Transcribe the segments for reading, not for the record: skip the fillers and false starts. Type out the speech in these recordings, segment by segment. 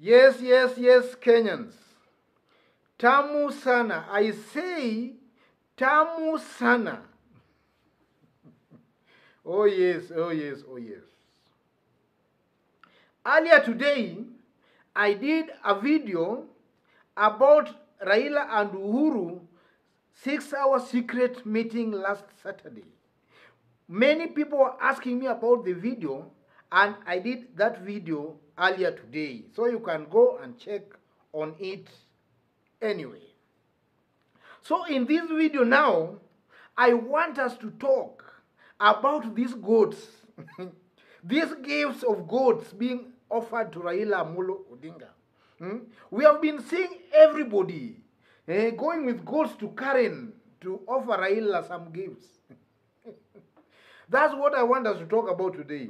Yes, yes, yes, Kenyans. Tamu sana. I say tamu sana. Oh yes, oh yes, oh yes. Earlier today, I did a video about Raila and Uhuru 6-hour secret meeting last Saturday. Many people were asking me about the video, and I did that video earlier today. So you can go and check on it anyway. So in this video now, I want us to talk about these goats, these gifts of goats being offered to Raila Amolo Odinga. We have been seeing everybody going with goats to Karen to offer Raila some gifts. That's what I want us to talk about today.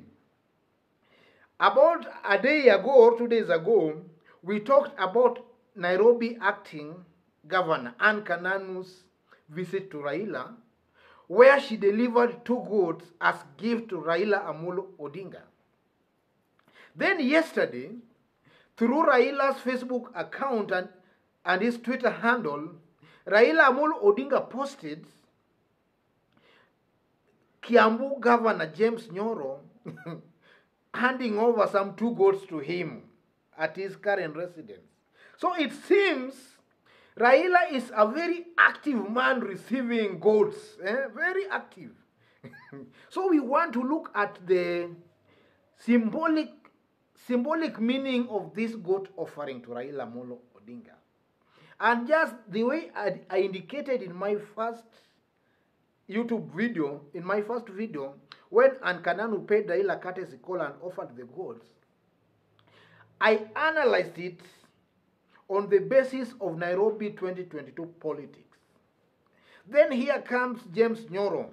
About a day ago or 2 days ago, we talked about Nairobi acting governor Anne Kananu's visit to Raila, where she delivered 2 goats as gift to Raila Amolo Odinga. Then yesterday, through Raila's Facebook account and his Twitter handle, Raila Amolo Odinga posted Kiambu Governor James Nyoro handing over some 2 goats to him at his current residence. So it seems Raila is a very active man receiving goats, very active. So we want to look at the symbolic meaning of this goat offering to Raila Amolo Odinga. And just the way I indicated in my first YouTube video, when Anne Kananu paid Raila courtesy call and offered the goats, I analyzed it on the basis of Nairobi 2022 politics. Then here comes James Nyoro,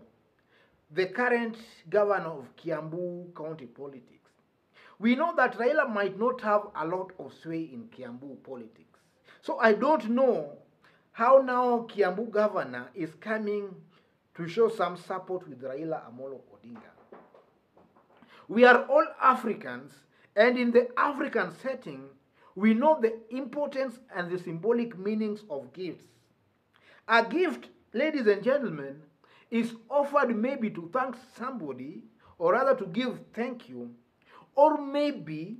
the current governor of Kiambu County politics. We know that Raila might not have a lot of sway in Kiambu politics. So I don't know how now Kiambu governor is coming to show some support with Raila Amolo Odinga. We are all Africans, and in the African setting, we know the importance and the symbolic meanings of gifts. A gift, ladies and gentlemen, is offered maybe to thank somebody, or rather to give thank you, or maybe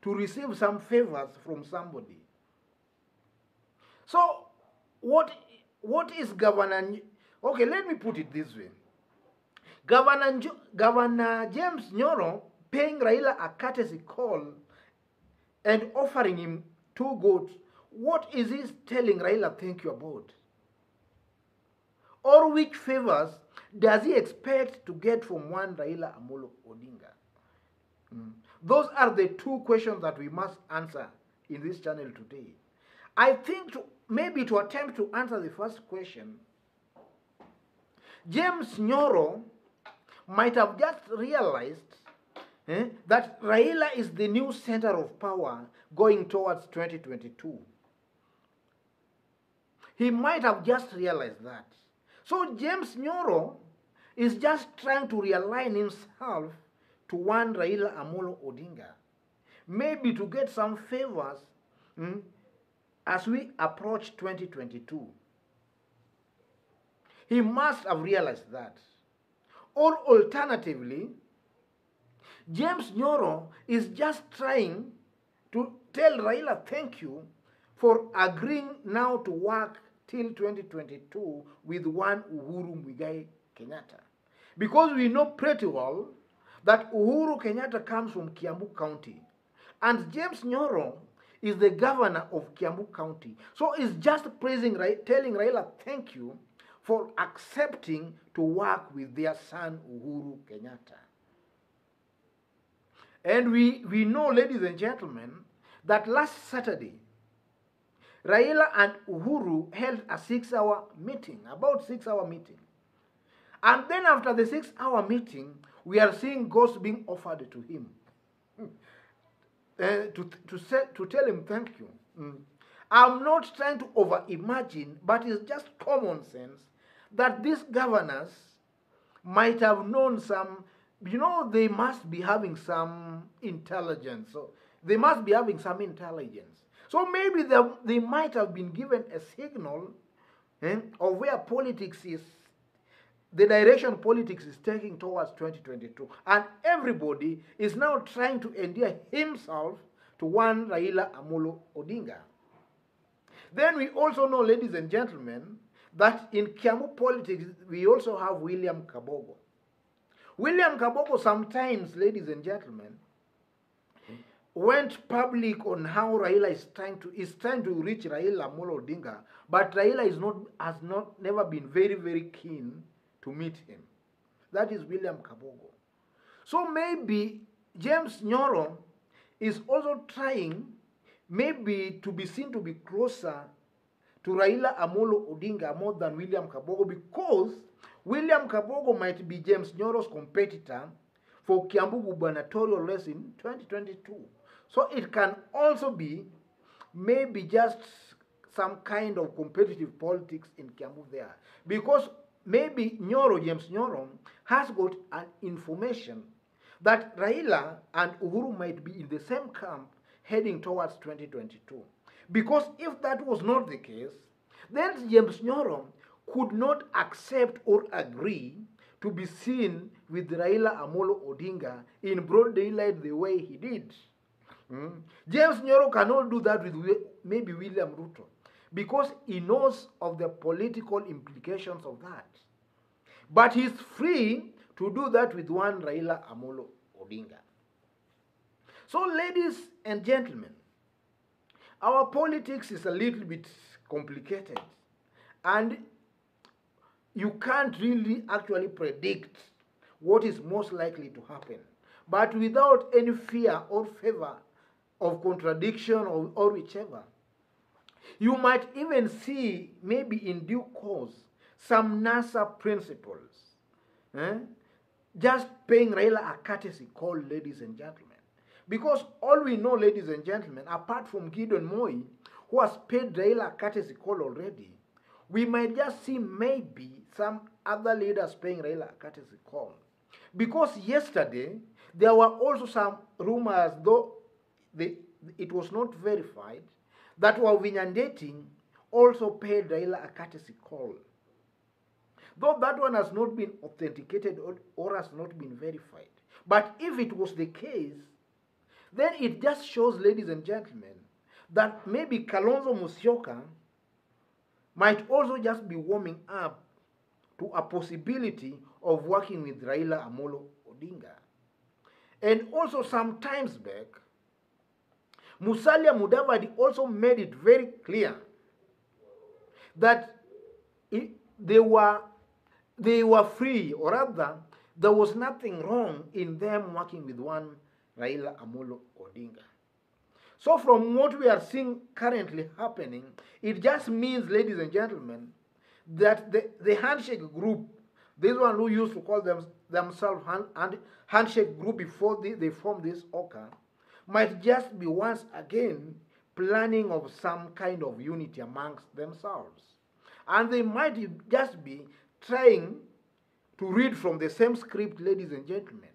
to receive some favors from somebody. So, what is Governor... Okay, let me put it this way. Governor James Nyoro paying Raila a courtesy call and offering him 2 goats, what is he telling Raila thank you about? Or which favors does he expect to get from one Raila Amolo Odinga? Those are the 2 questions that we must answer in this channel today. I think maybe to attempt to answer the first question, James Nyoro might have just realized that Raila is the new center of power going towards 2022. He might have just realized that. So James Nyoro is just trying to realign himself to one Raila Amolo Odinga, maybe to get some favors as we approach 2022. He must have realized that. Or alternatively, James Nyoro is just trying to tell Raila thank you for agreeing now to work till 2022 with one Uhuru Muigai Kenyatta. Because we know pretty well that Uhuru Kenyatta comes from Kiambu County, and James Nyoro is the governor of Kiambu County. So he's just telling Raila thank you for accepting to work with their son Uhuru Kenyatta. And we know, ladies and gentlemen, that last Saturday, Raila and Uhuru held a 6-hour meeting, about 6-hour meeting. And then after the 6-hour meeting, we are seeing ghosts being offered to him. To tell him thank you. I'm not trying to over-imagine, but it's just common sense that these governors might have known some, they must be having some intelligence. So They must be having some intelligence. So maybe they might have been given a signal of where politics is, the direction politics is taking towards 2022. And everybody is now trying to endear himself to one Raila Amolo Odinga. Then we also know, ladies and gentlemen, that in Kiambu politics, we also have William Kabogo. William Kabogo sometimes, ladies and gentlemen, went public on how Raila is trying to reach Raila Amolo Odinga, but Raila has never been very, very keen to meet him. That is William Kabogo. So maybe James Nyoro is also trying maybe to be seen to be closer to Raila Amolo Odinga more than William Kabogo, because William Kabogo might be James Nyoro's competitor for Kiambu gubernatorial race in 2022. So it can also be maybe just some kind of competitive politics in Kiambu there. Because maybe James Nyoro, has got an information that Raila and Uhuru might be in the same camp heading towards 2022. Because if that was not the case, then James Nyoro could not accept or agree to be seen with Raila Amolo Odinga in broad daylight the way he did. James Nyoro cannot do that with maybe William Ruto, because he knows of the political implications of that. But he's free to do that with one Raila Amolo Odinga. So, ladies and gentlemen, our politics is a little bit complicated, and you can't really actually predict what is most likely to happen. But without any fear or favor of contradiction or whichever, you might even see, maybe in due course, some NASA principles just paying Raila a courtesy call, ladies and gentlemen. Because all we know, ladies and gentlemen, apart from Gideon Moi, who has paid Raila a courtesy call already, we might just see maybe some other leaders paying Raila a courtesy call. Because yesterday, there were also some rumors, though it was not verified, that Wavinya Ndeti also paid Raila a courtesy call. Though that one has not been authenticated or has not been verified. But if it was the case, then it just shows, ladies and gentlemen, that maybe Kalonzo Musyoka might also just be warming up to a possibility of working with Raila Amolo Odinga. And also some times back, Musalia Mudavadi also made it very clear that they were free, or rather, there was nothing wrong in them working with one Raila Amolo Odinga. So from what we are seeing currently happening, it just means, ladies and gentlemen, that the handshake group, this one who used to call themselves handshake group before they formed this OCA, might just be once again planning of some kind of unity amongst themselves. And they might just be trying to read from the same script, ladies and gentlemen.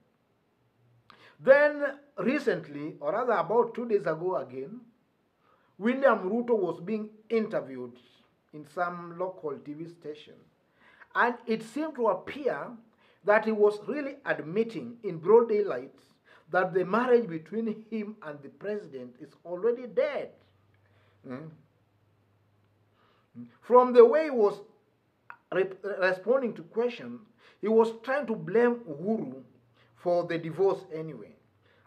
Then recently, or rather about 2 days ago again, William Ruto was being interviewed in some local TV station. And it seemed to appear that he was really admitting in broad daylight that the marriage between him and the president is already dead. From the way he was responding to questions, he was trying to blame Uhuru for the divorce anyway.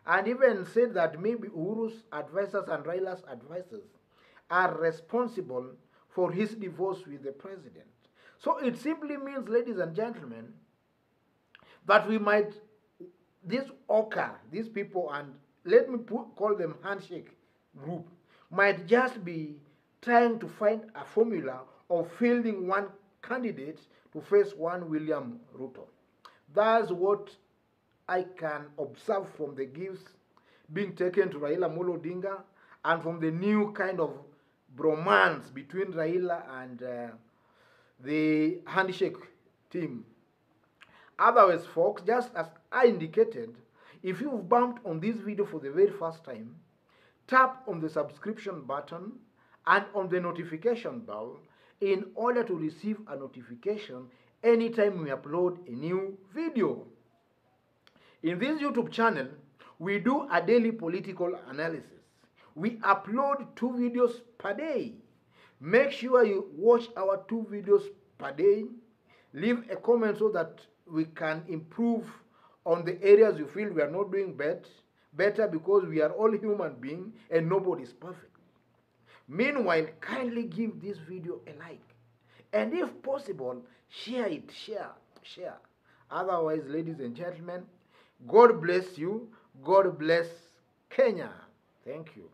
And even said that maybe Uhuru's advisors and Raila's advisors are responsible for his divorce with the president. So it simply means, ladies and gentlemen, that we might, this OCA, these people, and let me call them handshake group, might just be trying to find a formula of fielding one candidate to face one William Ruto. That's what I can observe from the gifts being taken to Raila Amolo Odinga and from the new kind of bromance between Raila and the handshake team. Otherwise, folks, just as I indicated, if you've bumped on this video for the very first time, tap on the subscription button and on the notification bell in order to receive a notification anytime we upload a new video. In this YouTube channel, we do a daily political analysis. We upload 2 videos per day. Make sure you watch our 2 videos per day. Leave a comment so that we can improve on the areas you feel we are not doing better, because we are all human beings and nobody is perfect. Meanwhile, kindly give this video a like. And if possible, share it, share. Otherwise, ladies and gentlemen, God bless you. God bless Kenya. Thank you.